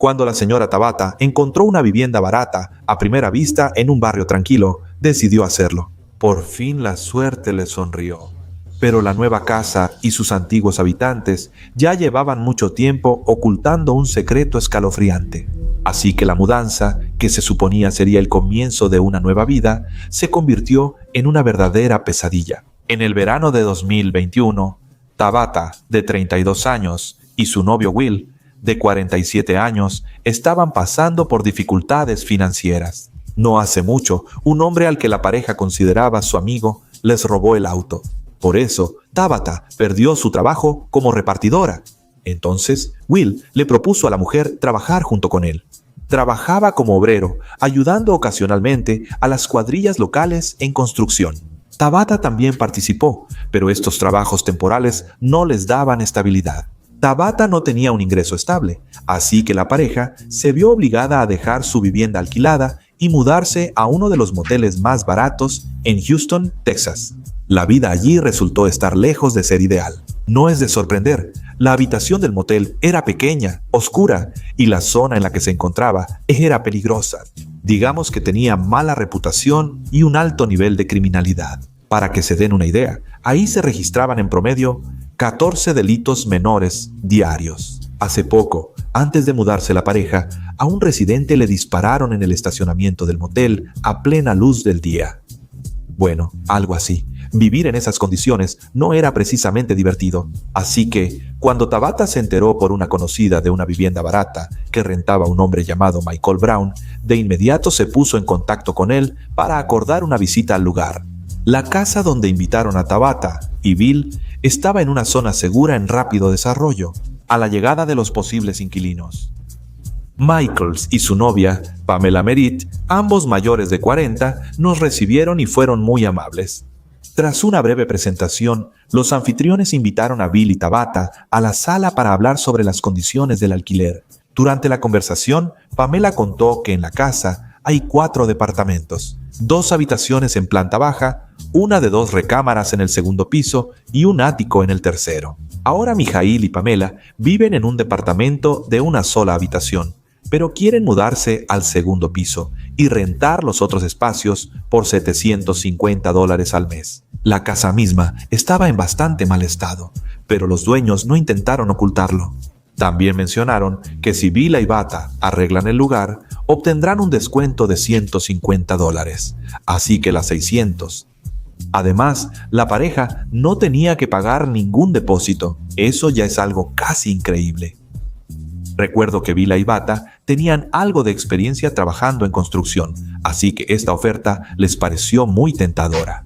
Cuando la señora Tabata encontró una vivienda barata a primera vista en un barrio tranquilo, decidió hacerlo. Por fin la suerte le sonrió. Pero la nueva casa y sus antiguos habitantes ya llevaban mucho tiempo ocultando un secreto escalofriante. Así que la mudanza, que se suponía sería el comienzo de una nueva vida, se convirtió en una verdadera pesadilla. En el verano de 2021, Tabata, de 32 años, y su novio Will, de 47 años, estaban pasando por dificultades financieras. No hace mucho, un hombre al que la pareja consideraba su amigo les robó el auto. Por eso, Tabata perdió su trabajo como repartidora. Entonces, Will le propuso a la mujer trabajar junto con él. Trabajaba como obrero, ayudando ocasionalmente a las cuadrillas locales en construcción. Tabata también participó, pero estos trabajos temporales no les daban estabilidad. Tabata no tenía un ingreso estable, así que la pareja se vio obligada a dejar su vivienda alquilada y mudarse a uno de los moteles más baratos en Houston, Texas. La vida allí resultó estar lejos de ser ideal. No es de sorprender, la habitación del motel era pequeña, oscura, y la zona en la que se encontraba era peligrosa. Digamos que tenía mala reputación y un alto nivel de criminalidad. Para que se den una idea, ahí se registraban en promedio 14 delitos menores diarios. Hace poco, antes de mudarse la pareja, a un residente le dispararon en el estacionamiento del motel a plena luz del día. Bueno, algo así. Vivir en esas condiciones no era precisamente divertido. Así que, cuando Tabata se enteró por una conocida de una vivienda barata que rentaba un hombre llamado Michael Brown, de inmediato se puso en contacto con él para acordar una visita al lugar. La casa donde invitaron a Tabata y Bill estaba en una zona segura en rápido desarrollo, a la llegada de los posibles inquilinos. Michael y su novia, Pamela Merritt, ambos mayores de 40, nos recibieron y fueron muy amables. Tras una breve presentación, los anfitriones invitaron a Bill y Tabata a la sala para hablar sobre las condiciones del alquiler. Durante la conversación, Pamela contó que en la casa hay 4 departamentos, 2 habitaciones en planta baja, una de 2 recámaras en el segundo piso y un ático en el tercero. Ahora Mijail y Pamela viven en un departamento de una sola habitación, pero quieren mudarse al segundo piso y rentar los otros espacios por $750 al mes. La casa misma estaba en bastante mal estado, pero los dueños no intentaron ocultarlo. También mencionaron que si Bill y Bata arreglan el lugar, obtendrán un descuento de $150, así que las 600. Además, la pareja no tenía que pagar ningún depósito. Eso ya es algo casi increíble. Recuerdo que Bill y Bata tenían algo de experiencia trabajando en construcción, así que esta oferta les pareció muy tentadora.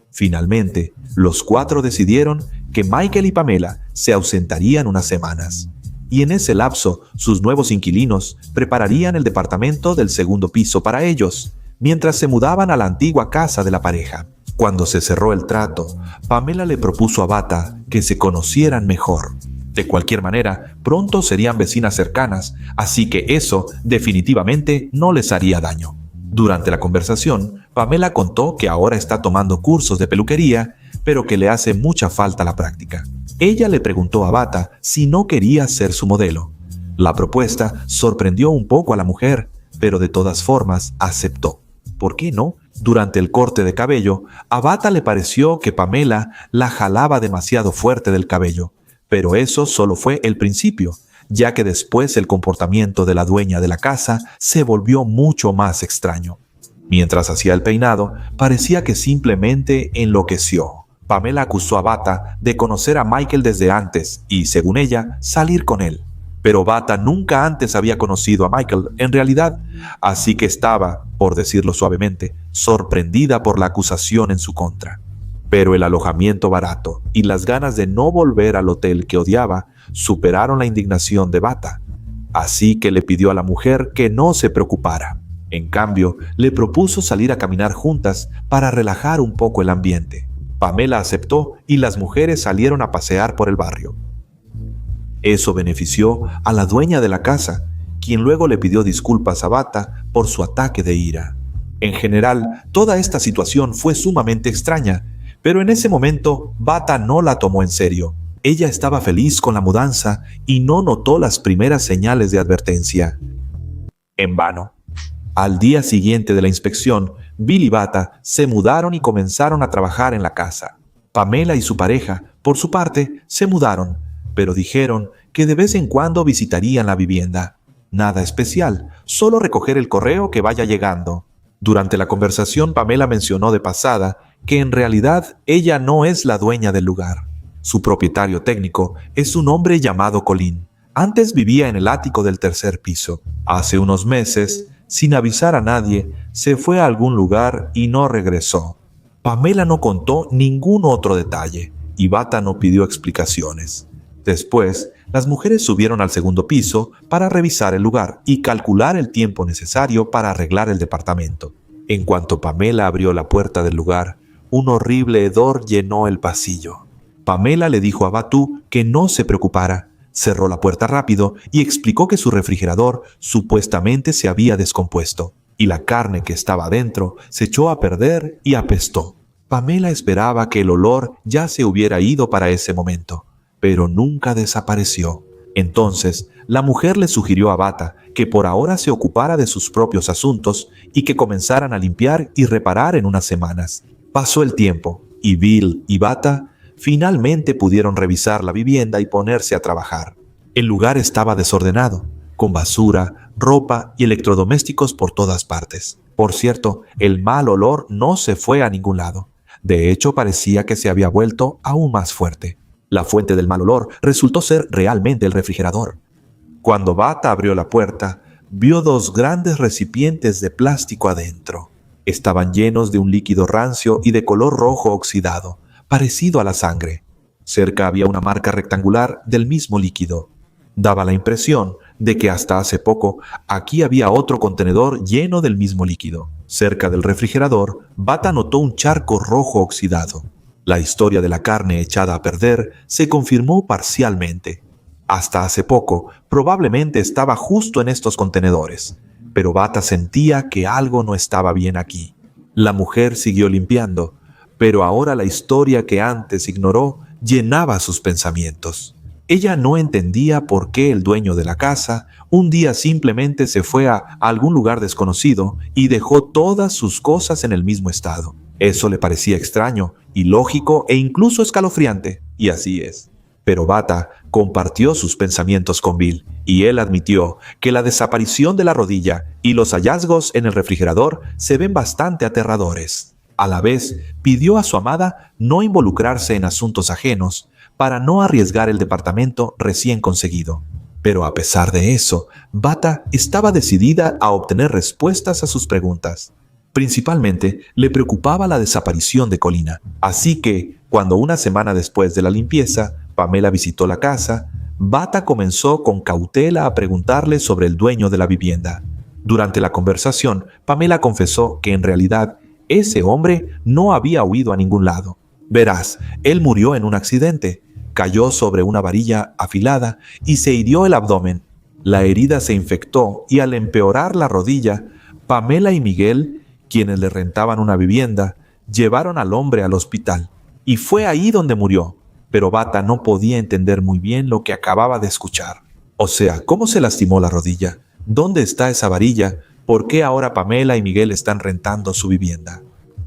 Finalmente, los 4 decidieron que Michael y Pamela se ausentarían unas semanas, y en ese lapso sus nuevos inquilinos prepararían el departamento del segundo piso para ellos, mientras se mudaban a la antigua casa de la pareja. Cuando se cerró el trato, Pamela le propuso a Bata que se conocieran mejor. De cualquier manera, pronto serían vecinas cercanas, así que eso definitivamente no les haría daño. Durante la conversación, Pamela contó que ahora está tomando cursos de peluquería, pero que le hace mucha falta la práctica. Ella le preguntó a Bata si no quería ser su modelo. La propuesta sorprendió un poco a la mujer, pero de todas formas aceptó. ¿Por qué no? Durante el corte de cabello, a Bata le pareció que Pamela la jalaba demasiado fuerte del cabello, pero eso solo fue el principio, ya que después el comportamiento de la dueña de la casa se volvió mucho más extraño. Mientras hacía el peinado, parecía que simplemente enloqueció. Pamela acusó a Bata de conocer a Michael desde antes y, según ella, salir con él. Pero Bata nunca antes había conocido a Michael en realidad, así que estaba, por decirlo suavemente, sorprendida por la acusación en su contra. Pero el alojamiento barato y las ganas de no volver al hotel que odiaba superaron la indignación de Bata, así que le pidió a la mujer que no se preocupara. En cambio, le propuso salir a caminar juntas para relajar un poco el ambiente. Pamela aceptó y las mujeres salieron a pasear por el barrio. Eso benefició a la dueña de la casa, quien luego le pidió disculpas a Bata por su ataque de ira. En general, toda esta situación fue sumamente extraña, pero en ese momento Bata no la tomó en serio. Ella estaba feliz con la mudanza y no notó las primeras señales de advertencia. En vano. Al día siguiente de la inspección, Bill y Bata se mudaron y comenzaron a trabajar en la casa. Pamela y su pareja, por su parte, se mudaron, pero dijeron que de vez en cuando visitarían la vivienda. Nada especial, solo recoger el correo que vaya llegando. Durante la conversación, Pamela mencionó de pasada que en realidad ella no es la dueña del lugar. Su propietario técnico es un hombre llamado Colin. Antes vivía en el ático del tercer piso. Hace unos meses, sin avisar a nadie, se fue a algún lugar y no regresó. Pamela no contó ningún otro detalle y Bata no pidió explicaciones. Después, las mujeres subieron al segundo piso para revisar el lugar y calcular el tiempo necesario para arreglar el departamento. En cuanto Pamela abrió la puerta del lugar, un horrible hedor llenó el pasillo. Pamela le dijo a Batu que no se preocupara, cerró la puerta rápido y explicó que su refrigerador supuestamente se había descompuesto y la carne que estaba dentro se echó a perder y apestó. Pamela esperaba que el olor ya se hubiera ido para ese momento, pero nunca desapareció. Entonces, la mujer le sugirió a Bata que por ahora se ocupara de sus propios asuntos y que comenzaran a limpiar y reparar en unas semanas. Pasó el tiempo y Bill y Bata finalmente pudieron revisar la vivienda y ponerse a trabajar. El lugar estaba desordenado, con basura, ropa y electrodomésticos por todas partes. Por cierto, el mal olor no se fue a ningún lado. De hecho, parecía que se había vuelto aún más fuerte. La fuente del mal olor resultó ser realmente el refrigerador. Cuando Bata abrió la puerta, vio dos grandes recipientes de plástico adentro. Estaban llenos de un líquido rancio y de color rojo oxidado, parecido a la sangre. Cerca había una marca rectangular del mismo líquido. Daba la impresión de que hasta hace poco aquí había otro contenedor lleno del mismo líquido. Cerca del refrigerador, Bata notó un charco rojo oxidado. La historia de la carne echada a perder se confirmó parcialmente. Hasta hace poco, probablemente estaba justo en estos contenedores, pero Bata sentía que algo no estaba bien aquí. La mujer siguió limpiando, pero ahora la historia que antes ignoró llenaba sus pensamientos. Ella no entendía por qué el dueño de la casa un día simplemente se fue a algún lugar desconocido y dejó todas sus cosas en el mismo estado. Eso le parecía extraño, ilógico e incluso escalofriante, y así es. Pero Bata compartió sus pensamientos con Bill y él admitió que la desaparición de la rodilla y los hallazgos en el refrigerador se ven bastante aterradores. A la vez, pidió a su amada no involucrarse en asuntos ajenos para no arriesgar el departamento recién conseguido. Pero a pesar de eso, Bata estaba decidida a obtener respuestas a sus preguntas. Principalmente, le preocupaba la desaparición de Colina. Así que, cuando una semana después de la limpieza, Pamela visitó la casa, Bata comenzó con cautela a preguntarle sobre el dueño de la vivienda. Durante la conversación, Pamela confesó que en realidad ese hombre no había huido a ningún lado. Verás, él murió en un accidente, cayó sobre una varilla afilada y se hirió el abdomen. La herida se infectó y al empeorar la rodilla, Pamela y Miguel, quienes le rentaban una vivienda, llevaron al hombre al hospital. Y fue ahí donde murió. Pero Bata no podía entender muy bien lo que acababa de escuchar. O sea, ¿cómo se lastimó la rodilla? ¿Dónde está esa varilla? ¿Por qué ahora Pamela y Miguel están rentando su vivienda?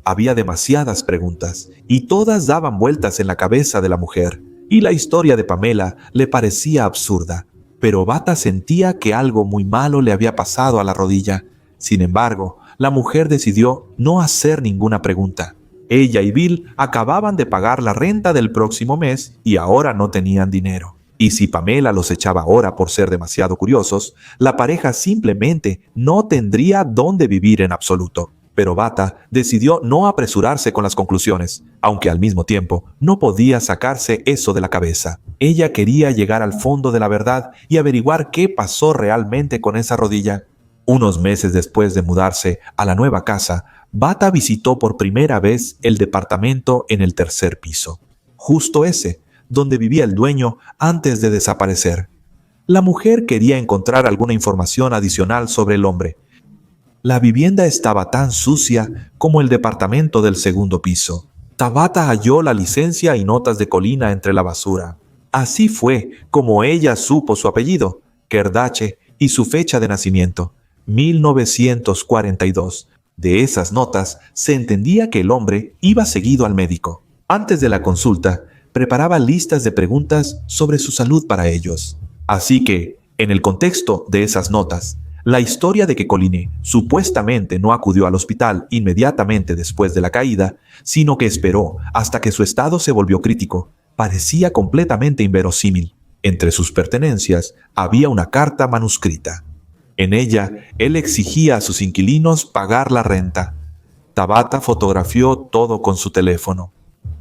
Había demasiadas preguntas y todas daban vueltas en la cabeza de la mujer. Y la historia de Pamela le parecía absurda. Pero Bata sentía que algo muy malo le había pasado a la rodilla. Sin embargo, la mujer decidió no hacer ninguna pregunta. Ella y Bill acababan de pagar la renta del próximo mes y ahora no tenían dinero. Y si Pamela los echaba ahora por ser demasiado curiosos, la pareja simplemente no tendría dónde vivir en absoluto. Pero Bata decidió no apresurarse con las conclusiones, aunque al mismo tiempo no podía sacarse eso de la cabeza. Ella quería llegar al fondo de la verdad y averiguar qué pasó realmente con esa rodilla. Unos meses después de mudarse a la nueva casa, Bata visitó por primera vez el departamento en el tercer piso, justo ese, donde vivía el dueño antes de desaparecer. La mujer quería encontrar alguna información adicional sobre el hombre. La vivienda estaba tan sucia como el departamento del segundo piso. Tabata halló la licencia y notas de Colina entre la basura. Así fue como ella supo su apellido, Kerdache, y su fecha de nacimiento, 1942. De esas notas se entendía que el hombre iba seguido al médico. Antes de la consulta, preparaba listas de preguntas sobre su salud para ellos. Así que, en el contexto de esas notas, la historia de que Colline supuestamente no acudió al hospital inmediatamente después de la caída, sino que esperó hasta que su estado se volvió crítico, parecía completamente inverosímil. Entre sus pertenencias había una carta manuscrita. En ella, él exigía a sus inquilinos pagar la renta. Tabata fotografió todo con su teléfono.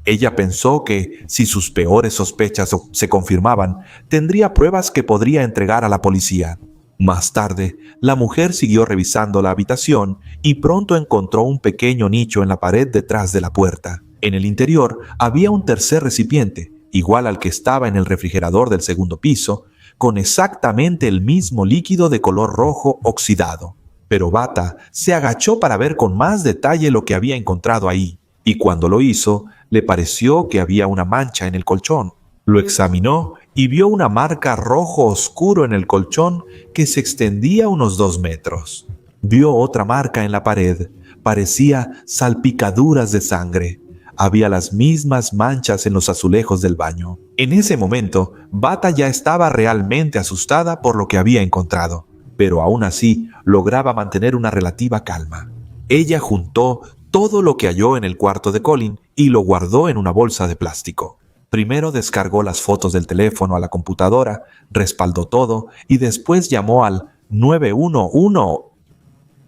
Ella pensó que, si sus peores sospechas se confirmaban, tendría pruebas que podría entregar a la policía. Más tarde, la mujer siguió revisando la habitación y pronto encontró un pequeño nicho en la pared detrás de la puerta. En el interior había un tercer recipiente, igual al que estaba en el refrigerador del segundo piso, con exactamente el mismo líquido de color rojo oxidado. Pero Bata se agachó para ver con más detalle lo que había encontrado ahí, y cuando lo hizo, le pareció que había una mancha en el colchón. Lo examinó y vio una marca rojo oscuro en el colchón que se extendía unos 2 metros. Vio otra marca en la pared. Parecía salpicaduras de sangre. Había las mismas manchas en los azulejos del baño. En ese momento, Bata ya estaba realmente asustada por lo que había encontrado, pero aún así lograba mantener una relativa calma. Ella juntó todo lo que halló en el cuarto de Colin y lo guardó en una bolsa de plástico. Primero descargó las fotos del teléfono a la computadora, respaldó todo y después llamó al 911.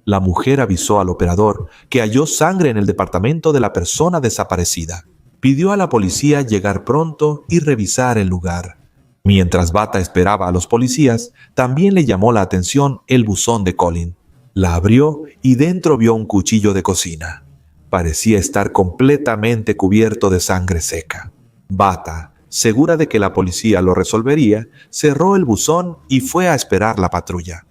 La mujer avisó al operador que halló sangre en el departamento de la persona desaparecida. Pidió a la policía llegar pronto y revisar el lugar. Mientras Bata esperaba a los policías, también le llamó la atención el buzón de Colin. La abrió y dentro vio un cuchillo de cocina. Parecía estar completamente cubierto de sangre seca. Bata, segura de que la policía lo resolvería, cerró el buzón y fue a esperar la patrulla.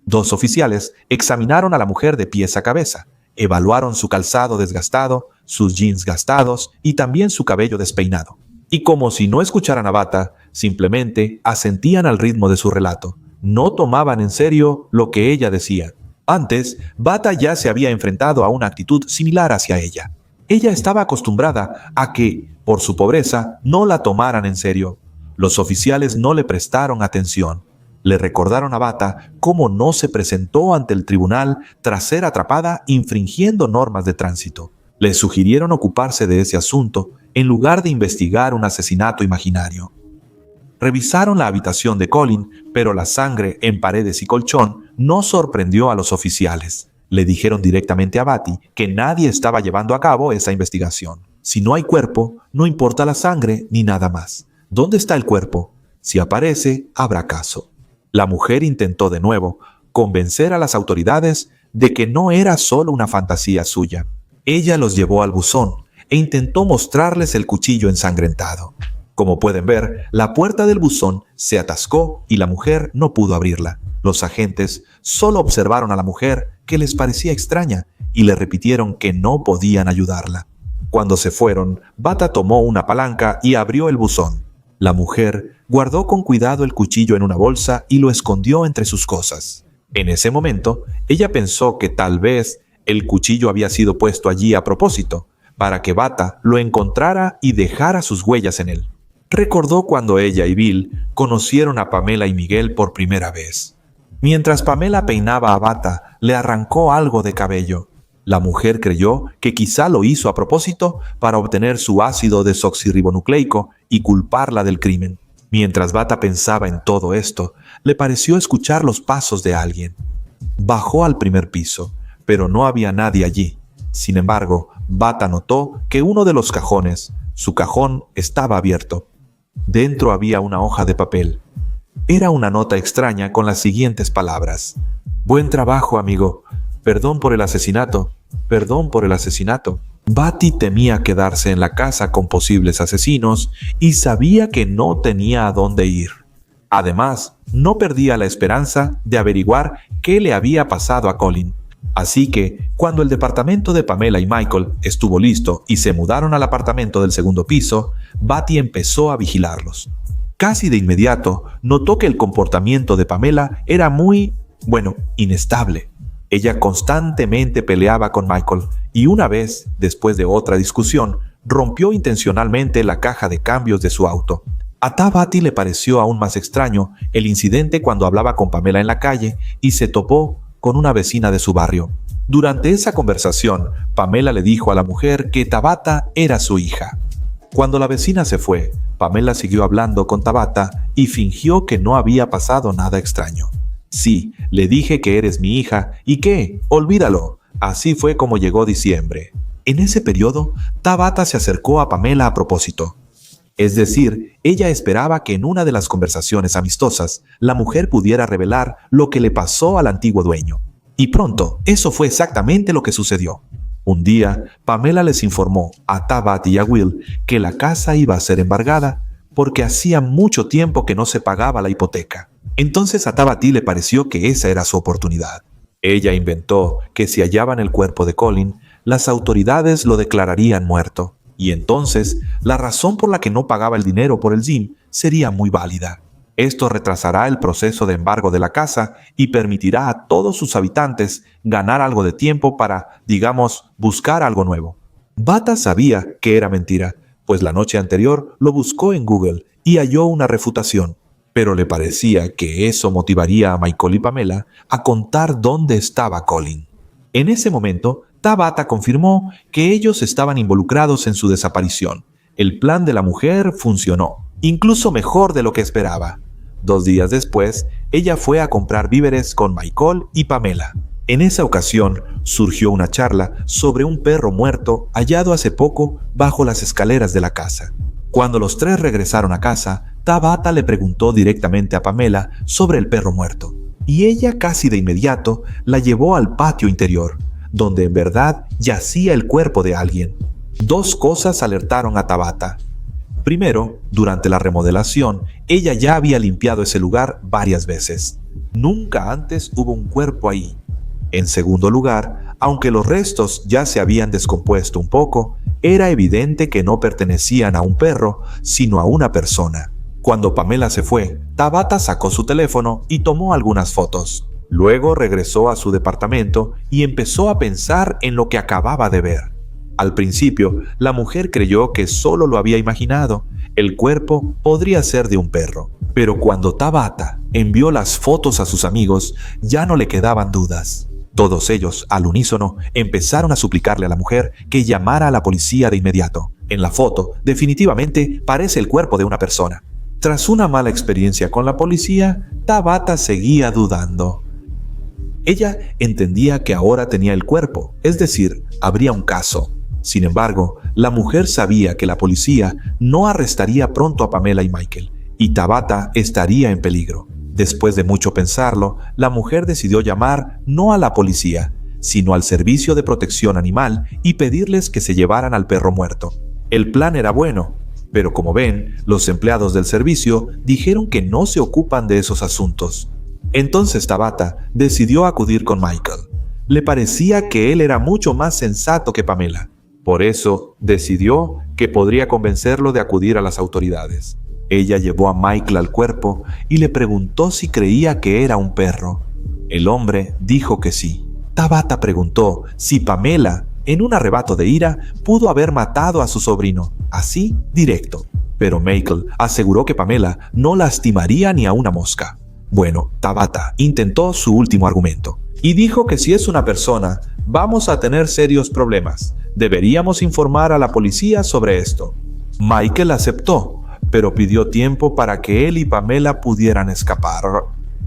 2 oficiales examinaron a la mujer de pies a cabeza, evaluaron su calzado desgastado, sus jeans gastados y también su cabello despeinado. Y como si no escucharan a Bata, simplemente asentían al ritmo de su relato. No tomaban en serio lo que ella decía. Antes, Bata ya se había enfrentado a una actitud similar hacia ella. Ella estaba acostumbrada a que, por su pobreza, no la tomaran en serio. Los oficiales no le prestaron atención. Le recordaron a Bata cómo no se presentó ante el tribunal tras ser atrapada infringiendo normas de tránsito. Le sugirieron ocuparse de ese asunto en lugar de investigar un asesinato imaginario. Revisaron la habitación de Colin, pero la sangre en paredes y colchón no sorprendió a los oficiales. Le dijeron directamente a Batty que nadie estaba llevando a cabo esa investigación. Si no hay cuerpo, no importa la sangre ni nada más. ¿Dónde está el cuerpo? Si aparece, habrá caso. La mujer intentó de nuevo convencer a las autoridades de que no era solo una fantasía suya. Ella los llevó al buzón e intentó mostrarles el cuchillo ensangrentado. Como pueden ver, la puerta del buzón se atascó y la mujer no pudo abrirla. Los agentes solo observaron a la mujer, que les parecía extraña, y le repitieron que no podían ayudarla. Cuando se fueron, Bata tomó una palanca y abrió el buzón. La mujer guardó con cuidado el cuchillo en una bolsa y lo escondió entre sus cosas. En ese momento, ella pensó que tal vez el cuchillo había sido puesto allí a propósito, para que Bata lo encontrara y dejara sus huellas en él. Recordó cuando ella y Bill conocieron a Pamela y Miguel por primera vez. Mientras Pamela peinaba a Bata, le arrancó algo de cabello. La mujer creyó que quizá lo hizo a propósito para obtener su ácido desoxirribonucleico y culparla del crimen. Mientras Bata pensaba en todo esto, le pareció escuchar los pasos de alguien. Bajó al primer piso, pero no había nadie allí. Sin embargo, Bata notó que uno de los cajones, su cajón, estaba abierto. Dentro había una hoja de papel. Era una nota extraña con las siguientes palabras: «Buen trabajo, amigo. Perdón por el asesinato. Perdón por el asesinato». Batty temía quedarse en la casa con posibles asesinos y sabía que no tenía a dónde ir. Además, no perdía la esperanza de averiguar qué le había pasado a Colin. Así que, cuando el departamento de Pamela y Michael estuvo listo y se mudaron al apartamento del segundo piso, Batty empezó a vigilarlos. Casi de inmediato notó que el comportamiento de Pamela era muy, inestable. Ella constantemente peleaba con Michael y una vez, después de otra discusión, rompió intencionalmente la caja de cambios de su auto. A Tabati le pareció aún más extraño el incidente cuando hablaba con Pamela en la calle y se topó con una vecina de su barrio. Durante esa conversación, Pamela le dijo a la mujer que Tabata era su hija. Cuando la vecina se fue, Pamela siguió hablando con Tabata y fingió que no había pasado nada extraño. Sí, le dije que eres mi hija y que, olvídalo, así fue como llegó diciembre. En ese periodo, Tabata se acercó a Pamela a propósito. Es decir, ella esperaba que en una de las conversaciones amistosas, la mujer pudiera revelar lo que le pasó al antiguo dueño. Y pronto, eso fue exactamente lo que sucedió. Un día, Pamela les informó a Tabati y a Will que la casa iba a ser embargada porque hacía mucho tiempo que no se pagaba la hipoteca. Entonces a Tabati le pareció que esa era su oportunidad. Ella inventó que si hallaban el cuerpo de Colin, las autoridades lo declararían muerto. Y entonces, la razón por la que no pagaba el dinero por el gym sería muy válida. Esto retrasará el proceso de embargo de la casa y permitirá a todos sus habitantes ganar algo de tiempo para, buscar algo nuevo. Bata sabía que era mentira, pues la noche anterior lo buscó en Google y halló una refutación. Pero le parecía que eso motivaría a Michael y Pamela a contar dónde estaba Colin. En ese momento, Tabata confirmó que ellos estaban involucrados en su desaparición. El plan de la mujer funcionó, incluso mejor de lo que esperaba. 2 días después, ella fue a comprar víveres con Michael y Pamela. En esa ocasión, surgió una charla sobre un perro muerto hallado hace poco bajo las escaleras de la casa. Cuando los 3 regresaron a casa, Tabata le preguntó directamente a Pamela sobre el perro muerto, y ella casi de inmediato la llevó al patio interior, donde en verdad yacía el cuerpo de alguien. 2 cosas alertaron a Tabata. Primero, durante la remodelación, ella ya había limpiado ese lugar varias veces. Nunca antes hubo un cuerpo ahí. En segundo lugar, aunque los restos ya se habían descompuesto un poco, era evidente que no pertenecían a un perro, sino a una persona. Cuando Pamela se fue, Tabata sacó su teléfono y tomó algunas fotos. Luego regresó a su departamento y empezó a pensar en lo que acababa de ver. Al principio, la mujer creyó que solo lo había imaginado. El cuerpo podría ser de un perro. Pero cuando Tabata envió las fotos a sus amigos, ya no le quedaban dudas. Todos ellos, al unísono, empezaron a suplicarle a la mujer que llamara a la policía de inmediato. En la foto, definitivamente, parece el cuerpo de una persona. Tras una mala experiencia con la policía, Tabata seguía dudando. Ella entendía que ahora tenía el cuerpo, es decir, habría un caso. Sin embargo, la mujer sabía que la policía no arrestaría pronto a Pamela y Michael, y Tabata estaría en peligro. Después de mucho pensarlo, la mujer decidió llamar no a la policía, sino al Servicio de Protección Animal y pedirles que se llevaran al perro muerto. El plan era bueno, pero como ven, los empleados del servicio dijeron que no se ocupan de esos asuntos. Entonces Tabata decidió acudir con Michael. Le parecía que él era mucho más sensato que Pamela. Por eso decidió que podría convencerlo de acudir a las autoridades. Ella llevó a Michael al cuerpo y le preguntó si creía que era un perro. El hombre dijo que sí. Tabata preguntó si Pamela, en un arrebato de ira, pudo haber matado a su sobrino, así directo. Pero Michael aseguró que Pamela no lastimaría ni a una mosca. Bueno, Tabata intentó su último argumento y dijo que si es una persona, vamos a tener serios problemas. Deberíamos informar a la policía sobre esto. Michael aceptó, pero pidió tiempo para que él y Pamela pudieran escapar.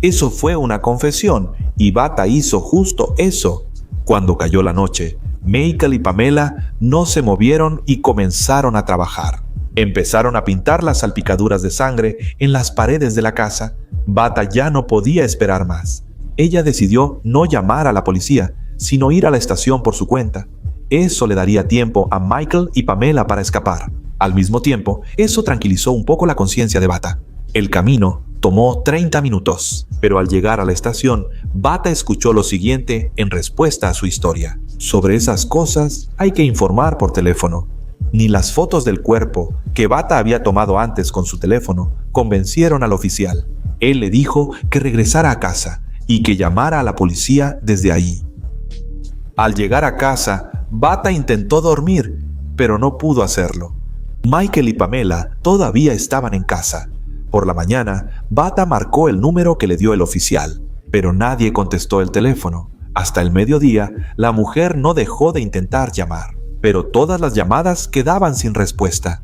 Eso fue una confesión, y Bata hizo justo eso. Cuando cayó la noche, Michael y Pamela no se movieron y comenzaron a trabajar. Empezaron a pintar las salpicaduras de sangre en las paredes de la casa. Bata ya no podía esperar más. Ella decidió no llamar a la policía, sino ir a la estación por su cuenta. Eso le daría tiempo a Michael y Pamela para escapar. Al mismo tiempo, eso tranquilizó un poco la conciencia de Bata. El camino tomó 30 minutos, pero al llegar a la estación, Bata escuchó lo siguiente en respuesta a su historia. Sobre esas cosas hay que informar por teléfono. Ni las fotos del cuerpo, que Bata había tomado antes con su teléfono convencieron al oficial. Él le dijo que regresara a casa y que llamara a la policía desde ahí. Al llegar a casa, Bata intentó dormir, pero no pudo hacerlo. Michael y Pamela todavía estaban en casa. Por la mañana, Bata marcó el número que le dio el oficial, pero nadie contestó el teléfono. Hasta el mediodía, la mujer no dejó de intentar llamar, pero todas las llamadas quedaban sin respuesta.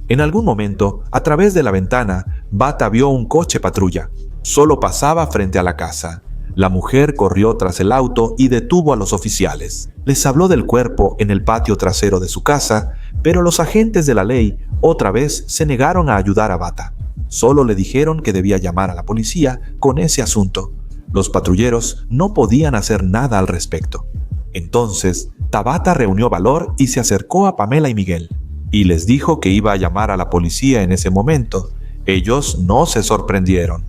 En algún momento, a través de la ventana, Bata vio un coche patrulla. Solo pasaba frente a la casa. La mujer corrió tras el auto y detuvo a los oficiales. Les habló del cuerpo en el patio trasero de su casa, pero los agentes de la ley otra vez se negaron a ayudar a Bata. Solo le dijeron que debía llamar a la policía con ese asunto. Los patrulleros no podían hacer nada al respecto. Entonces, Tabata reunió valor y se acercó a Pamela y Miguel, y les dijo que iba a llamar a la policía en ese momento. Ellos no se sorprendieron.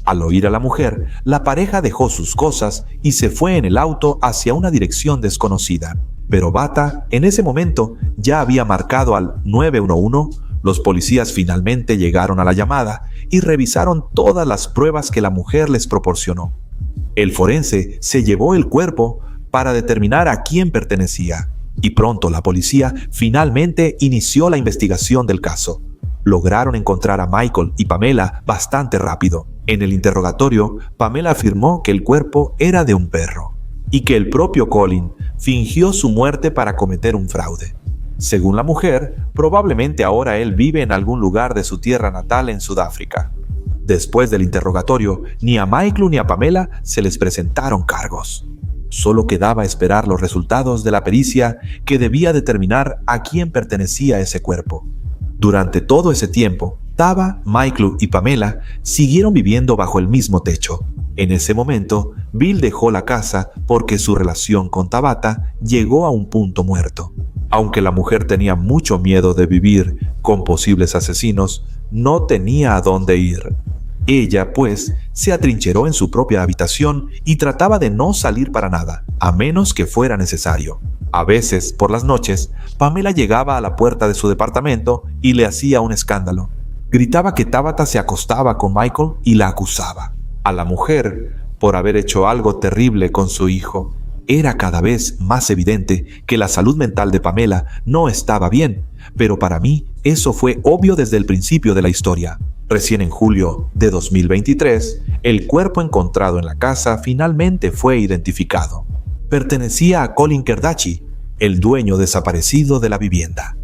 Al oír a la mujer, la pareja dejó sus cosas y se fue en el auto hacia una dirección desconocida. Pero Bata, en ese momento, ya había marcado al 911. Los policías finalmente llegaron a la llamada y revisaron todas las pruebas que la mujer les proporcionó. El forense se llevó el cuerpo para determinar a quién pertenecía, y pronto la policía finalmente inició la investigación del caso. Lograron encontrar a Michael y Pamela bastante rápido. En el interrogatorio, Pamela afirmó que el cuerpo era de un perro y que el propio Colin fingió su muerte para cometer un fraude. Según la mujer, probablemente ahora él vive en algún lugar de su tierra natal en Sudáfrica. Después del interrogatorio, ni a Michael ni a Pamela se les presentaron cargos. Solo quedaba esperar los resultados de la pericia que debía determinar a quién pertenecía ese cuerpo. Durante todo ese tiempo, Taba, Michael y Pamela siguieron viviendo bajo el mismo techo. En ese momento, Bill dejó la casa porque su relación con Tabata llegó a un punto muerto. Aunque la mujer tenía mucho miedo de vivir con posibles asesinos, no tenía a dónde ir. Ella, pues, se atrincheró en su propia habitación y trataba de no salir para nada, a menos que fuera necesario. A veces, por las noches, Pamela llegaba a la puerta de su departamento y le hacía un escándalo. Gritaba que Tabata se acostaba con Michael y la acusaba a la mujer por haber hecho algo terrible con su hijo. Era cada vez más evidente que la salud mental de Pamela no estaba bien, pero para mí eso fue obvio desde el principio de la historia. Recién en julio de 2023, el cuerpo encontrado en la casa finalmente fue identificado. Pertenecía a Colin Kerdachi, el dueño desaparecido de la vivienda.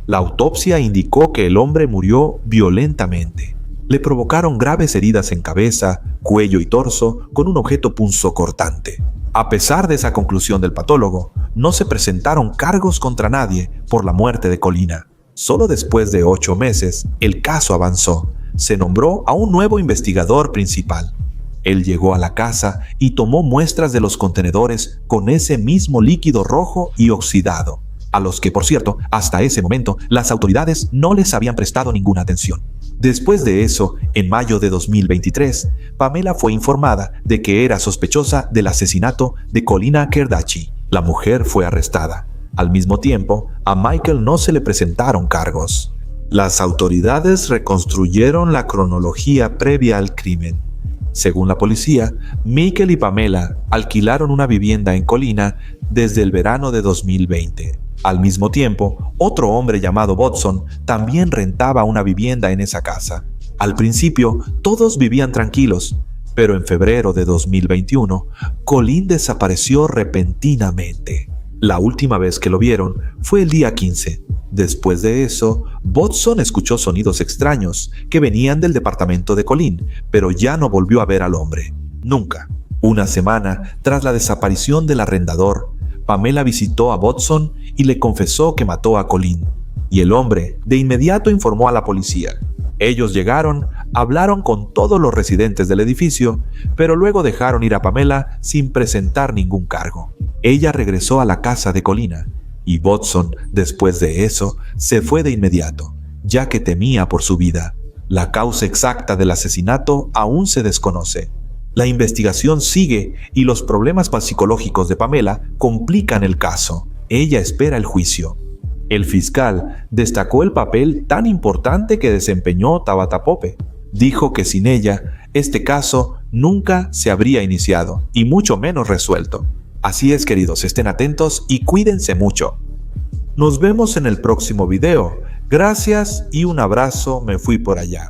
La autopsia indicó que el hombre murió violentamente. Le provocaron graves heridas en cabeza, cuello y torso con un objeto punzocortante. A pesar de esa conclusión del patólogo, no se presentaron cargos contra nadie por la muerte de Colina. Solo después de 8 meses, el caso avanzó. Se nombró a un nuevo investigador principal. Él llegó a la casa y tomó muestras de los contenedores con ese mismo líquido rojo y oxidado, a los que, por cierto, hasta ese momento, las autoridades no les habían prestado ninguna atención. Después de eso, en mayo de 2023, Pamela fue informada de que era sospechosa del asesinato de Colina Kerdachi. La mujer fue arrestada. Al mismo tiempo, a Michael no se le presentaron cargos. Las autoridades reconstruyeron la cronología previa al crimen. Según la policía, Michael y Pamela alquilaron una vivienda en Colina desde el verano de 2020. Al mismo tiempo, otro hombre llamado Watson también rentaba una vivienda en esa casa. Al principio, todos vivían tranquilos, pero en febrero de 2021, Colin desapareció repentinamente. La última vez que lo vieron fue el día 15. Después de eso, Watson escuchó sonidos extraños que venían del departamento de Colin, pero ya no volvió a ver al hombre. Nunca. Una semana tras la desaparición del arrendador, Pamela visitó a Watson y le confesó que mató a Colin, y el hombre de inmediato informó a la policía. Ellos llegaron, hablaron con todos los residentes del edificio, pero luego dejaron ir a Pamela sin presentar ningún cargo. Ella regresó a la casa de Colina, y Watson, después de eso, se fue de inmediato, ya que temía por su vida. La causa exacta del asesinato aún se desconoce. La investigación sigue y los problemas psicológicos de Pamela complican el caso. Ella espera el juicio. El fiscal destacó el papel tan importante que desempeñó Tabata Pope. Dijo que sin ella, este caso nunca se habría iniciado, y mucho menos resuelto. Así es, queridos, estén atentos y cuídense mucho. Nos vemos en el próximo video. Gracias y un abrazo, me fui por allá.